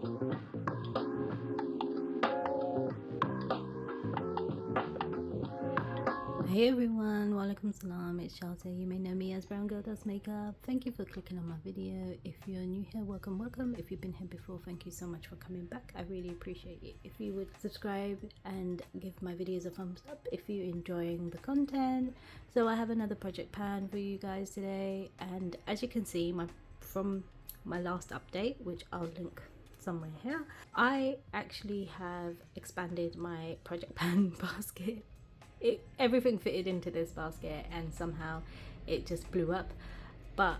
Hey everyone, walaikum salam, it's Shelter. You may know me as Brown Girl Does Makeup. Thank you for clicking on my video. If you're new here, welcome. If you've been here before, thank you so much for coming back. I really appreciate it. If you would subscribe and give my videos a thumbs up if you're enjoying the content. So I have another project pan for you guys today, and as you can see from my last update, which I'll link somewhere here, I actually have expanded my project pan basket. Everything fitted into this basket and somehow it just blew up, but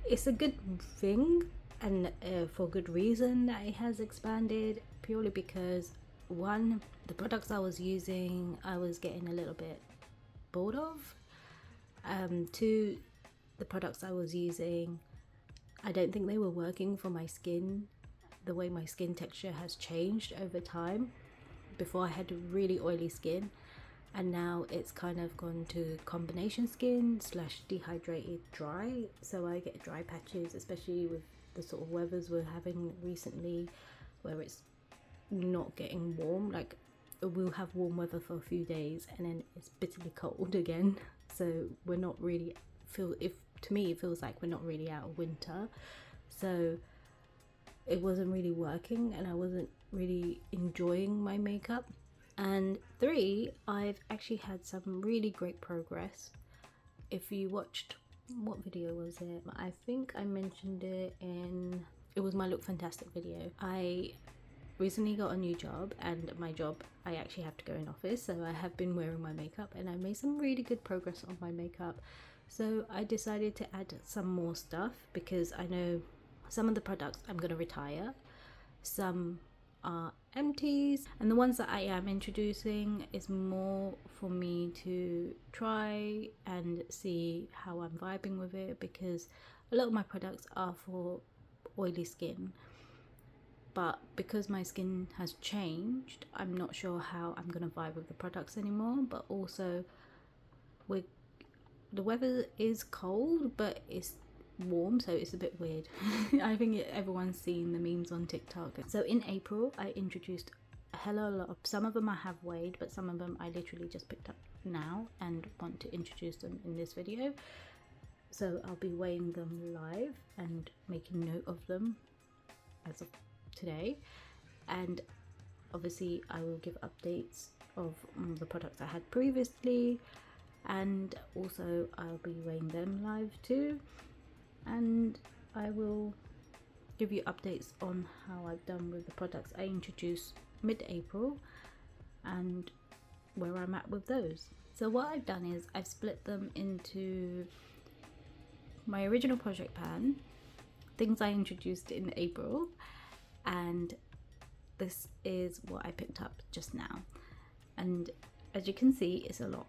it's a good thing, and for good reason that it has expanded, purely because one, the products I was using I was getting a little bit bored of. Two, the products I was using, I don't think they were working for my skin. The way my skin texture has changed over time. Before I had really oily skin, and now it's kind of gone to combination skin / dehydrated dry, so I get dry patches, especially with the sort of weathers we're having recently where it's not getting warm. Like, we'll have warm weather for a few days and then it's bitterly cold again, so we're not really to me it feels like we're not really out of winter. So it wasn't really working and I wasn't really enjoying my makeup. And three, I've actually had some really great progress. If you watched, what video was it? I think I mentioned it was my Look Fantastic video. I recently got a new job, and my job, I actually have to go in office, so I have been wearing my makeup and I made some really good progress on my makeup. So I decided to add some more stuff because I know some of the products I'm going to retire, some are empties, and the ones that I am introducing is more for me to try and see how I'm vibing with it, because a lot of my products are for oily skin, but because my skin has changed, I'm not sure how I'm gonna vibe with the products anymore. But also, the weather is cold but it's warm, so it's a bit weird. I think everyone's seen the memes on TikTok. So in April I introduced a hell of a lot of, some of them I have weighed, but some of them I literally just picked up now and want to introduce them in this video. So I'll be weighing them live and making note of them as of today, and obviously I will give updates of the products I had previously, and also I'll be weighing them live too. And I will give you updates on how I've done with the products I introduced mid-April and where I'm at with those. So what I've done is I've split them into my original project pan, things I introduced in April, and this is what I picked up just now. And as you can see, it's a lot.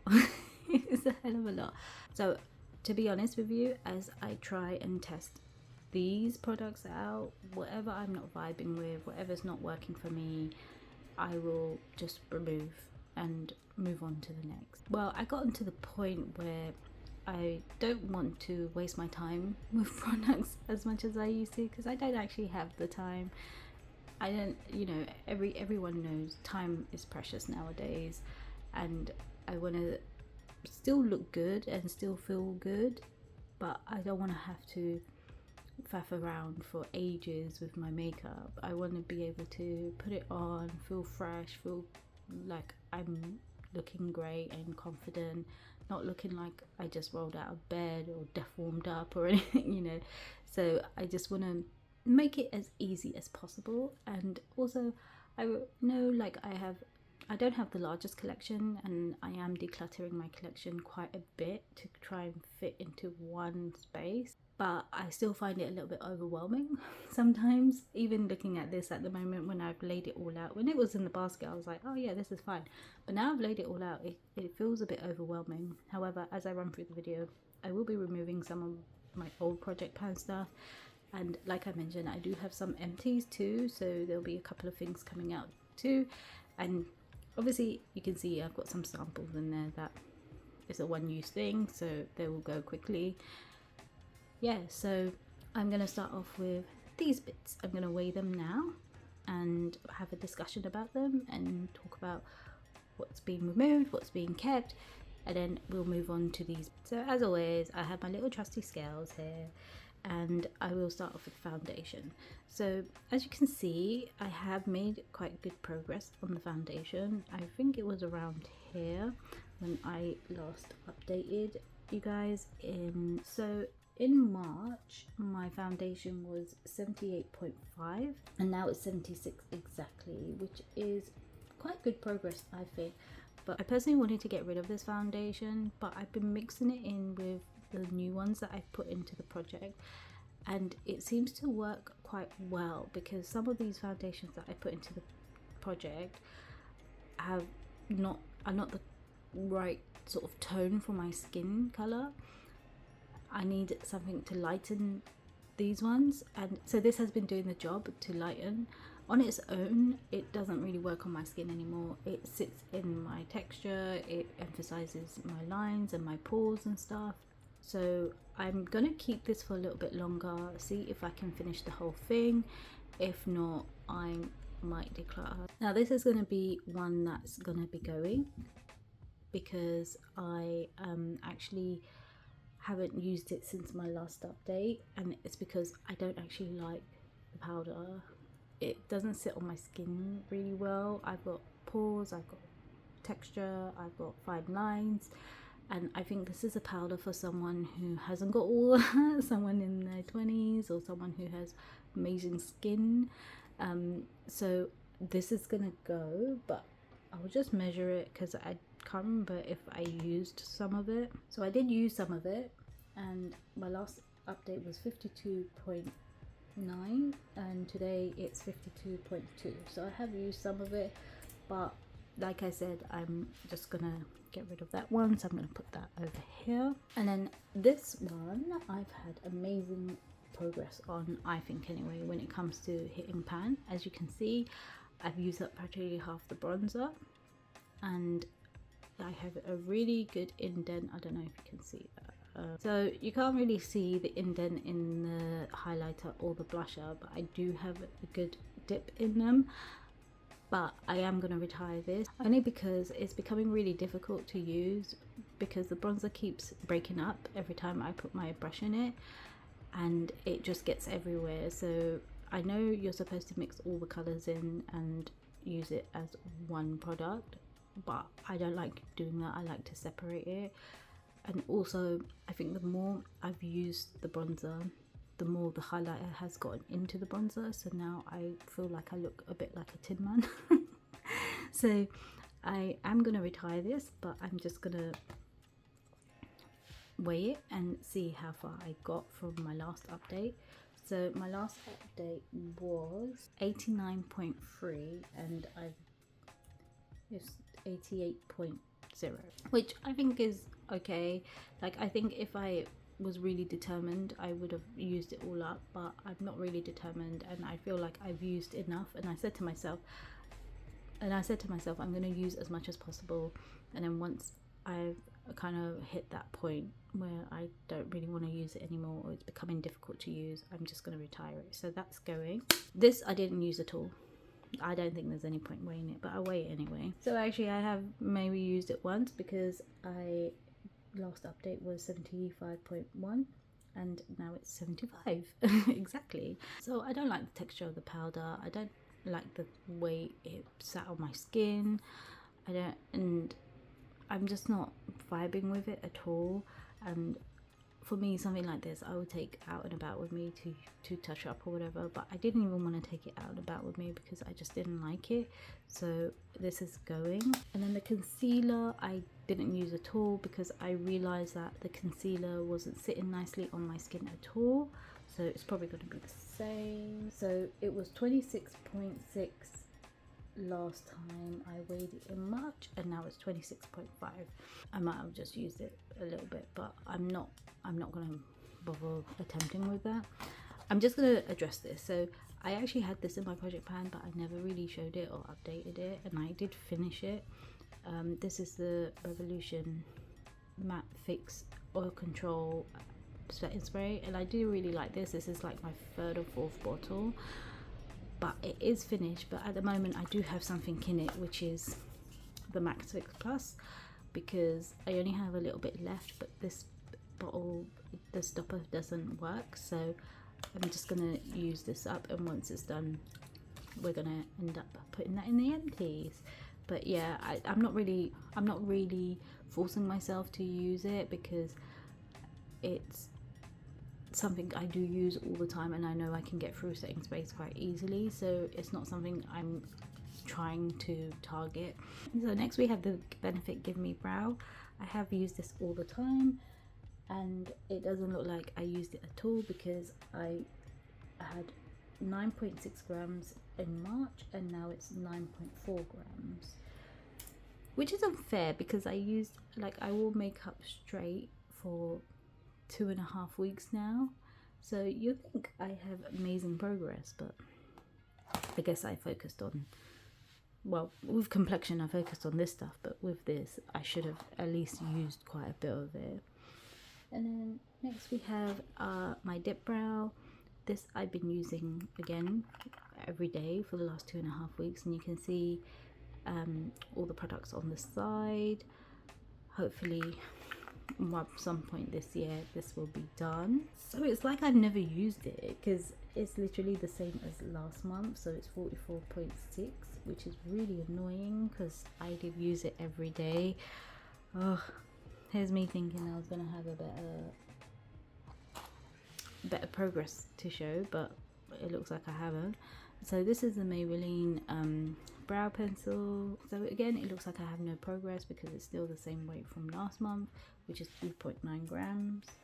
It's a hell of a lot. So to be honest with you, as I try and test these products out, whatever I'm not vibing with, whatever's not working for me, I will just remove and move on to the next. Well, I gotten to the point where I don't want to waste my time with products as much as I used to, because I don't actually have the time. I don't, everyone knows time is precious nowadays, and I want to still look good and still feel good, but I don't want to have to faff around for ages with my makeup. I want to be able to put it on, feel fresh, feel like I'm looking great and confident, not looking like I just rolled out of bed or deformed up or anything, So I just want to make it as easy as possible. And also, I know, like, I don't have the largest collection, and I am decluttering my collection quite a bit to try and fit into one space, but I still find it a little bit overwhelming sometimes. Even looking at this at the moment, when I've laid it all out, when it was in the basket I was like, oh yeah, this is fine, but now I've laid it all out, it feels a bit overwhelming. However, as I run through the video, I will be removing some of my old project pan stuff, and like I mentioned, I do have some empties too, so there'll be a couple of things coming out too. And obviously you can see I've got some samples in there that is a one-use thing, so they will go quickly. Yeah, so I'm going to start off with these bits. I'm going to weigh them now and have a discussion about them and talk about what's being removed, what's being kept, and then we'll move on to these. So as always, I have my little trusty scales here, and I will start off with foundation. So as you can see, I have made quite good progress on the foundation. I think it was around here when I last updated you guys. In March my foundation was 78.5 and now it's 76 exactly, which is quite good progress, I think. But I personally wanted to get rid of this foundation, but I've been mixing it in with the new ones that I've put into the project, and it seems to work quite well, because some of these foundations that I put into the project are not the right sort of tone for my skin color. I need something to lighten these ones, and so this has been doing the job to lighten. On its own, it doesn't really work on my skin anymore. It sits in my texture, it emphasizes my lines and my pores and stuff. So I'm gonna keep this for a little bit longer, see if I can finish the whole thing. If not, I might declutter. Now this is gonna be one that's gonna be going, because I actually haven't used it since my last update, and it's because I don't actually like the powder. It doesn't sit on my skin really well. I've got pores, I've got texture, I've got fine lines, and I think this is a powder for someone who hasn't got all that, someone in their 20s or someone who has amazing skin. So this is gonna go, but I'll just measure it because I can't remember if I used some of it. So I did use some of it, and my last update was 52.9 and today it's 52.2. so I have used some of it, but like I said, I'm just gonna get rid of that one, so I'm gonna put that over here. And then this one I've had amazing progress on, I think anyway, when it comes to hitting pan. As you can see, I've used up practically half the bronzer, and I have a really good indent. I don't know if you can see that. So you can't really see the indent in the highlighter or the blusher, but I do have a good dip in them. But I am going to retire this, only because it's becoming really difficult to use, because the bronzer keeps breaking up every time I put my brush in it, and it just gets everywhere. So I know you're supposed to mix all the colors in and use it as one product, but I don't like doing that. I like to separate it. And also I think the more I've used the bronzer, the more the highlighter has gotten into the bronzer, so now I feel like I look a bit like a tin man. So I am gonna retire this, but I'm just gonna weigh it and see how far I got from my last update. So my last update was 89.3 and it's 88.0, which I think is okay. Like, I think if I was really determined, I would have used it all up, but I'm not really determined, and I feel like I've used enough. And I said to myself, I'm going to use as much as possible, and then once I've kind of hit that point where I don't really want to use it anymore, or it's becoming difficult to use, I'm just going to retire it. So that's going. This I didn't use at all. I don't think there's any point weighing it, but I'll weigh it anyway. So actually I have maybe used it once, because last update was 75.1 and now it's 75 exactly. So I don't like the texture of the powder, I don't like the way it sat on my skin, and I'm just not vibing with it at all. And for me, something like this I would take out and about with me to touch up or whatever, but I didn't even want to take it out and about with me because I just didn't like it. So this is going. And then the concealer I didn't use at all, because I realized that the concealer wasn't sitting nicely on my skin at all, so it's probably going to be the same. So it was 26.6 last time I weighed it in March, and now it's 26.5. I might have just used it a little bit, but I'm not gonna bother attempting with that. I'm just gonna address this. So I actually had this in my project pan, but I never really showed it or updated it, and I did finish it. This is the Revolution Matte Fix Oil Control Setting Spray, and I do really like this. This is like my third or fourth bottle. but it is finished. But at the moment I do have something in it, which is the Max Fix Plus, because I only have a little bit left, but this bottle, the stopper doesn't work, so I'm just gonna use this up, and once it's done we're gonna end up putting that in the empties. But yeah, I'm not really forcing myself to use it, because it's something I do use all the time, and I know I can get through setting sprays quite easily, so it's not something I'm trying to target. So next we have the Benefit Give Me Brow. I have used this all the time, and it doesn't look like I used it at all, because I had 9.6 grams in March and now it's 9.4 grams, which is unfair, because I used, like, I wore makeup straight for 2.5 weeks now, so you think I have amazing progress, but I guess I focused on, well, with complexion I focused on this stuff, but with this I should have at least used quite a bit of it. And then next we have my dip brow. This I've been using again every day for the last 2.5 weeks, and you can see all the products on the side. Hopefully at some point this year this will be done. So it's like I've never used it, because it's literally the same as last month, so it's 44.6, which is really annoying because I did use it every day. Oh, here's me thinking I was gonna have a better progress to show, but it looks like I haven't. So this is the Maybelline brow pencil. So again, it looks like I have no progress because it's still the same weight from last month, which is 3.9 grams.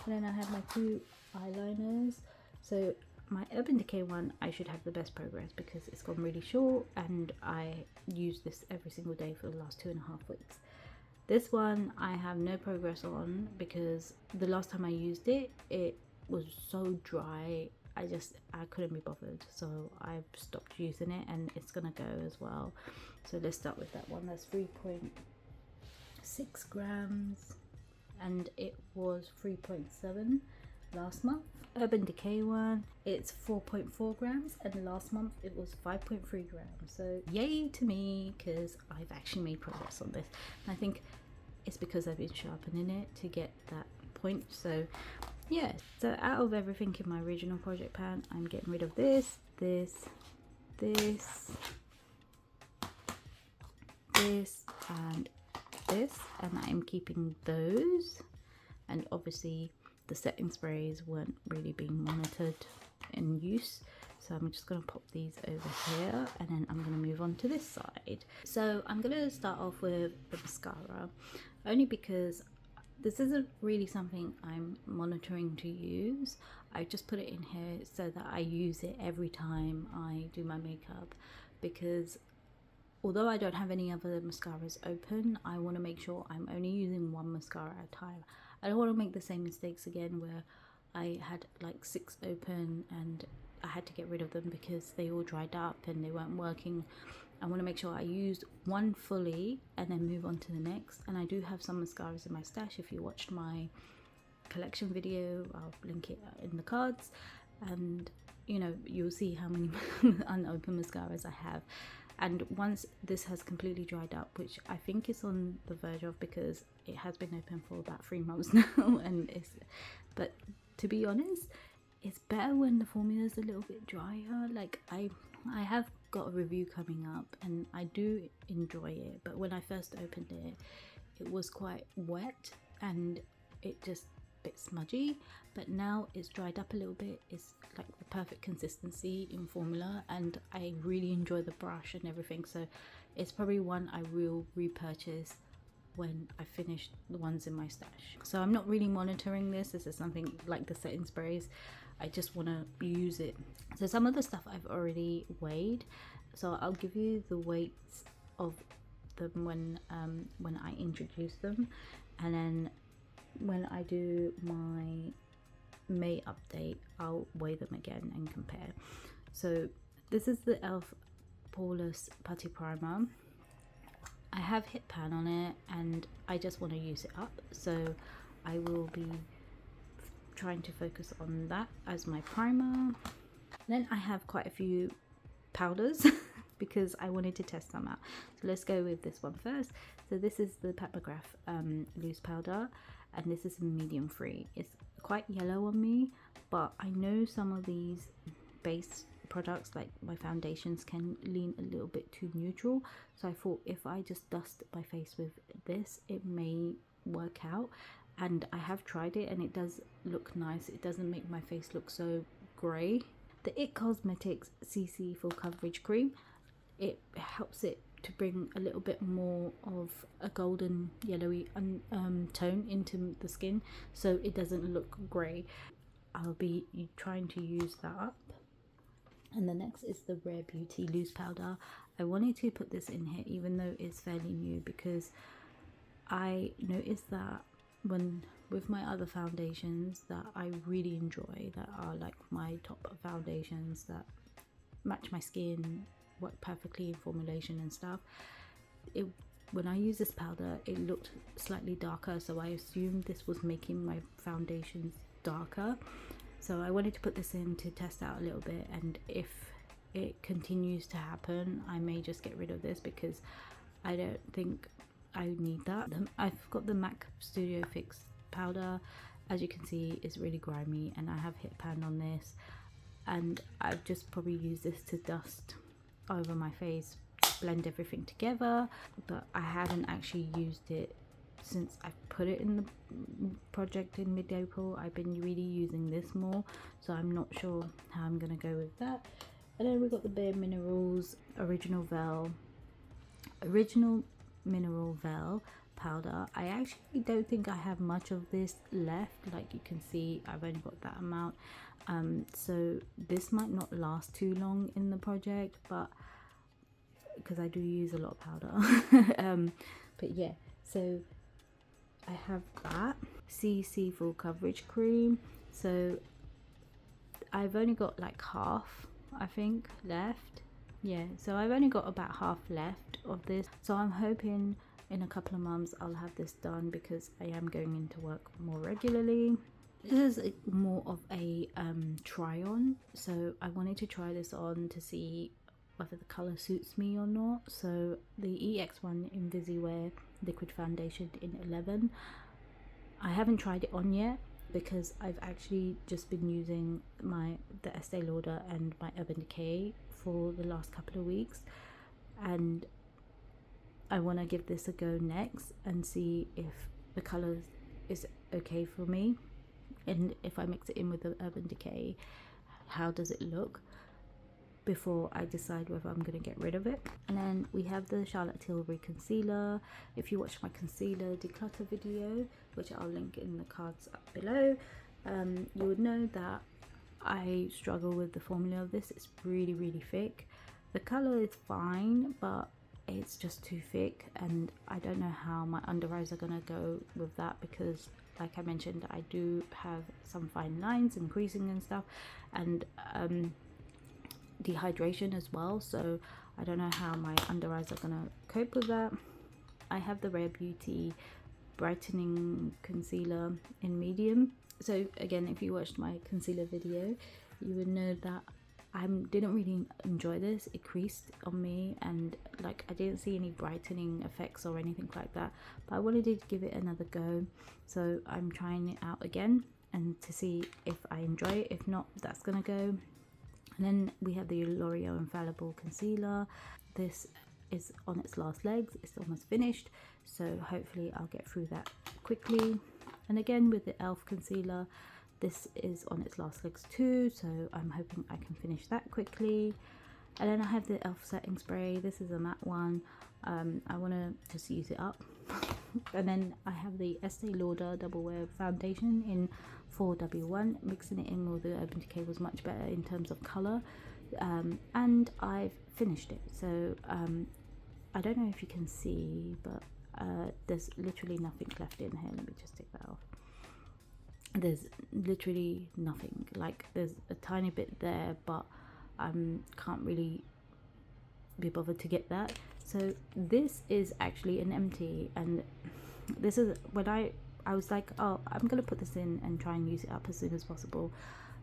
And then I have my two eyeliners. So my Urban Decay one, I should have the best progress because it's gone really short, and I use this every single day for the last 2.5 weeks. This one I have no progress on, because the last time I used it, it was so dry, I couldn't be bothered, so I've stopped using it, and it's gonna go as well. So let's start with that one. That's 3.6 grams, and it was 3.7 last month. Urban Decay one, it's 4.4 grams, and last month it was 5.3 grams. So yay to me, because I've actually made progress on this, and I think it's because I've been sharpening it to get that point. So yeah, so out of everything in my original project pan, I'm getting rid of this, and this, and I'm keeping those. And obviously the setting sprays weren't really being monitored in use, so I'm just going to pop these over here, and then I'm going to move on to this side. So I'm going to start off with the mascara, only because this isn't really something I'm monitoring to use. I just put it in here so that I use it every time I do my makeup, because although I don't have any other mascaras open, I want to make sure I'm only using one mascara at a time. I don't want to make the same mistakes again where I had like 6 open and I had to get rid of them because they all dried up and they weren't working. I want to make sure I used one fully and then move on to the next. And I do have some mascaras in my stash. If you watched my collection video, I'll link it in the cards, and you know, you'll see how many unopened mascaras I have. And once this has completely dried up, which I think is on the verge of, because it has been open for about 3 months now, but to be honest, it's better when the formula is a little bit drier. Like I have got a review coming up and I do enjoy it, but when I first opened it, it was quite wet and it just a bit smudgy. But now it's dried up a little bit. It's like the perfect consistency in formula, and I really enjoy the brush and everything, so it's probably one I will repurchase when I finish the ones in my stash. So I'm not really monitoring this. This is something like the setting sprays, I just want to use it. So some of the stuff I've already weighed, so I'll give you the weights of them when I introduce them, and then when I do my May update, I'll weigh them again and compare. So this is the e.l.f. Poreless Putty Primer. I have Hit Pan on it and I just want to use it up, so I will be trying to focus on that as my primer. Then I have quite a few powders because I wanted to test some out. So let's go with this one first. So this is the Papagraph loose powder, and this is a medium free. It's quite yellow on me, but I know some of these base products like my foundations can lean a little bit too neutral, so I thought if I just dust my face with this, it may work out. And I have tried it and it does look nice. It doesn't make my face look so grey. The It Cosmetics CC Full Coverage Cream, it helps it to bring a little bit more of a golden yellowy tone into the skin, so it doesn't look grey. I'll be trying to use that up. And the next is the Rare Beauty loose powder. I wanted to put this in here even though it's fairly new, because I noticed that when with my other foundations that I really enjoy, that are like my top foundations that match my skin, work perfectly in formulation and stuff, when I use this powder it looked slightly darker, so I assumed this was making my foundations darker. So I wanted to put this in to test out a little bit, and if it continues to happen I may just get rid of this because I don't think I need that. I've got the MAC Studio Fix powder. As you can see, it's really grimy, and I have hit pan on this, and I've just probably used this to dust over my face, blend everything together, but I haven't actually used it since I put it in the project in mid-April. I've been really using this more, so I'm not sure how I'm gonna go with that. And then we've got the Bare Minerals Original Mineral Veil powder. I actually don't think I have much of this left. Like you can see, I've only got that amount, so this might not last too long in the project, but because I do use a lot of powder. But yeah, so I have that CC Full Coverage Cream. So I've only got like half, I think, left. Yeah, so I've only got about half left of this, so I'm hoping in a couple of months I'll have this done, because I am going into work more regularly. This is more of a try on, so I wanted to try this on to see whether the color suits me or not. So the EX1 Invisiwear liquid foundation in 11, I haven't tried it on yet because I've actually just been using the Estee Lauder and my Urban Decay for the last couple of weeks, and I want to give this a go next and see if the color is okay for me, and if I mix it in with the Urban Decay, how does it look, before I decide whether I'm going to get rid of it. And then we have the Charlotte Tilbury concealer. If you watch my concealer declutter video, which I'll link in the cards up below, you would know that I struggle with the formula of this. It's really thick. The color is fine, but it's just too thick, and I don't know how my under eyes are gonna go with that, because like I mentioned, I do have some fine lines and creasing and stuff, and dehydration as well, so I don't know how my under eyes are gonna cope with that. I have the Rare Beauty brightening concealer in medium. So again, if you watched my concealer video, you would know that I didn't really enjoy this. It creased on me, and like I didn't see any brightening effects or anything like that, but I wanted to give it another go, so I'm trying it out again and to see if I enjoy it. If not, that's gonna go. And then we have the L'Oreal Infallible concealer. This is on its last legs, it's almost finished, so hopefully I'll get through that quickly. And again with the ELF concealer, this is on its last legs too, so I'm hoping I can finish that quickly. And then I have the ELF setting spray. This is a matte one. I want to just use it up. And then I have the Estee Lauder Double Wear Foundation in 4W1. Mixing it in with the Urban Decay was much better in terms of colour. And I've finished it. So I don't know if you can see, but there's literally nothing left in here. Let me just take that off. There's literally nothing. Like there's a tiny bit there, but I can't really be bothered to get that. So this is actually an empty, and this is when I was like, oh, I'm gonna put this in and try and use it up as soon as possible,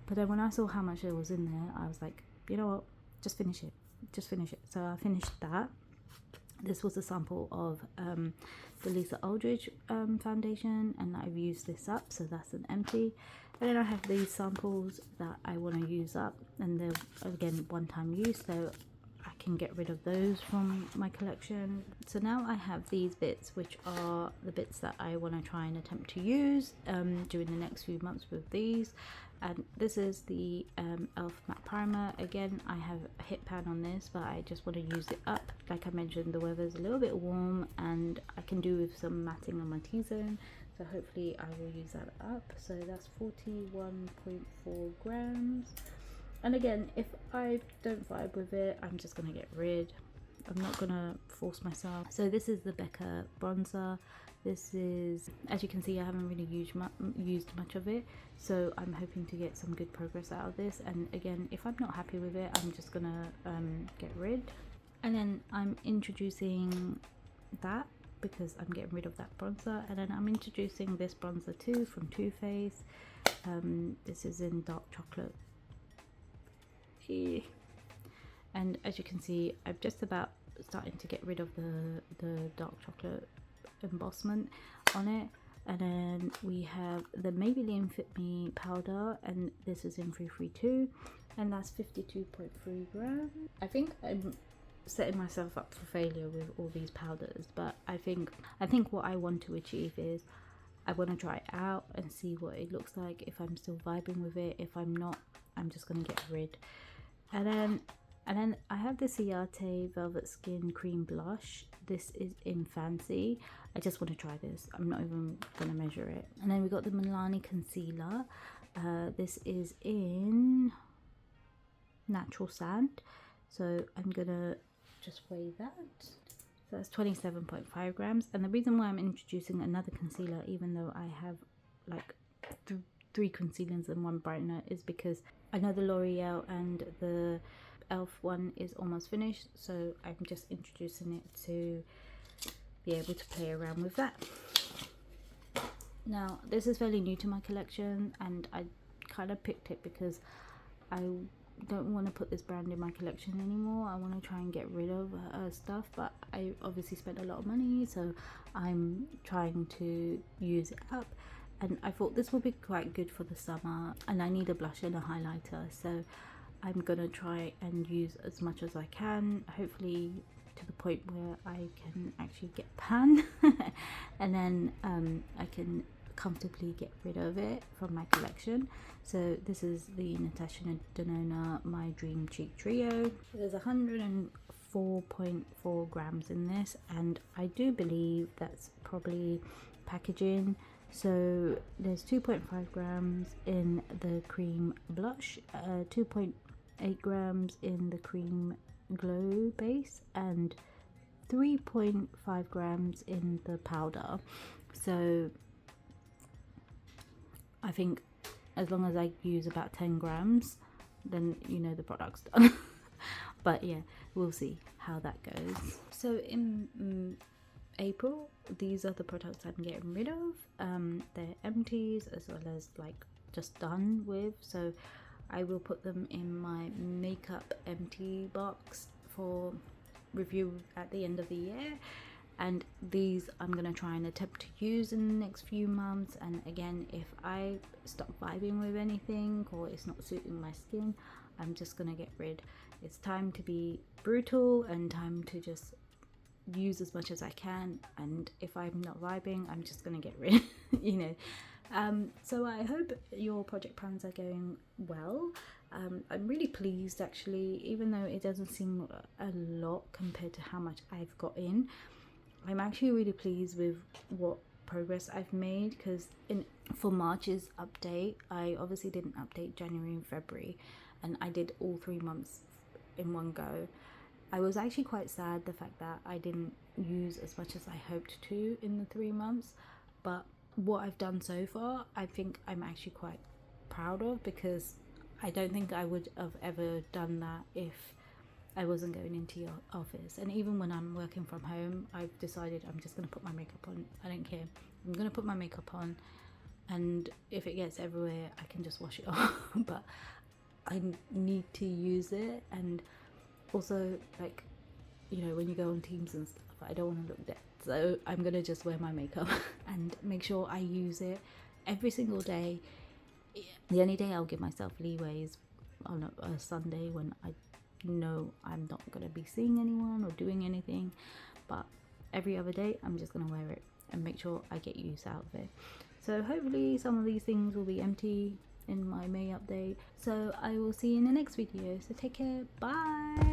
But then when I saw how much it was in there, I was like, you know what, just finish it. So I finished that. This was a sample of the Lisa Aldridge foundation, and I've used this up, so that's an empty. And then I have these samples that I want to use up, and they're again one-time use, so I can get rid of those from my collection. So now I have these bits, which are the bits that I want to try and attempt to use during the next few months with these. And this is the e.l.f. matte primer. Again, I have a hit pan on this, but I just want to use it up. Like I mentioned, the weather's a little bit warm, and I can do with some matting on my T-zone, so hopefully I will use that up. So that's 41.4 grams. And again, if I don't vibe with it, I'm just gonna get rid. I'm not gonna force myself. So this is the Becca bronzer. This is, as you can see, I haven't really used much of it, so I'm hoping to get some good progress out of this. And again, if I'm not happy with it, I'm just gonna get rid. And then I'm introducing that because I'm getting rid of that bronzer. And then I'm introducing this bronzer too from Too Faced. This is in dark chocolate. And as you can see, I'm just about starting to get rid of the dark chocolate embossment on it. And then we have the Maybelline Fit Me powder, and this is in 332, and that's 52.3 grams. I think I'm setting myself up for failure with all these powders, but I think what I want to achieve is I want to try it out and see what it looks like. If I'm still vibing with it, if I'm not, I'm just going to get rid. And then I have the Ciate Velvet Skin Cream Blush. This is in Fancy. I just want to try this. I'm not even going to measure it. And then we got the Milani Concealer. This is in Natural Sand. So I'm going to just weigh that. So that's 27.5 grams. And the reason why I'm introducing another concealer, even though I have like three concealers and one brightener, is because I know the L'Oreal and the e.l.f. one is almost finished, so I'm just introducing it to be able to play around with that. Now this is fairly new to my collection, and I kind of picked it because I don't want to put this brand in my collection anymore. I want to try and get rid of stuff, but I obviously spent a lot of money, so I'm trying to use it up. And I thought this would be quite good for the summer, and I need a blush and a highlighter, so I'm gonna try and use as much as I can, hopefully to the point where I can actually get pan and then I can comfortably get rid of it from my collection. So this is the Natasha Denona My Dream Cheek Trio. There's 104.4 grams in this, and I do believe that's probably packaging. So there's 2.5 grams in the cream blush, 2.8 grams in the cream glow base, and 3.5 grams in the powder. So I think as long as I use about 10 grams, then you know the product's done. But yeah, we'll see how that goes. So in April, these are the products I'm getting rid of. They're empties as well as like just done with, so I will put them in my makeup empty box for review at the end of the year. And these I'm gonna try and attempt to use in the next few months. And again, if I stop vibing with anything or it's not suiting my skin, I'm just gonna get rid. It's time to be brutal and time to just use as much as I can, and if I'm not vibing, I'm just gonna get rid. You know. So I hope your project plans are going well. I'm really pleased actually, even though it doesn't seem a lot compared to how much I've got in. I'm actually really pleased with what progress I've made, because for March's update, I obviously didn't update January and February, and I did all 3 months in one go. I was actually quite sad the fact that I didn't use as much as I hoped to in the 3 months, but what I've done so far, I think I'm actually quite proud of, because I don't think I would have ever done that if I wasn't going into your office. And even when I'm working from home, I've decided I'm just going to put my makeup on. I don't care. I'm going to put my makeup on and if it gets everywhere I can just wash it off. But I need to use it, and also, like, you know, when you go on Teams and stuff, I don't want to look dead, so I'm gonna just wear my makeup and make sure I use it every single day. The only day I'll give myself leeway is on a Sunday, when I know I'm not gonna be seeing anyone or doing anything, but every other day I'm just gonna wear it and make sure I get use out of it. So hopefully some of these things will be empty in my May update. So I will see you in the next video, so take care, bye.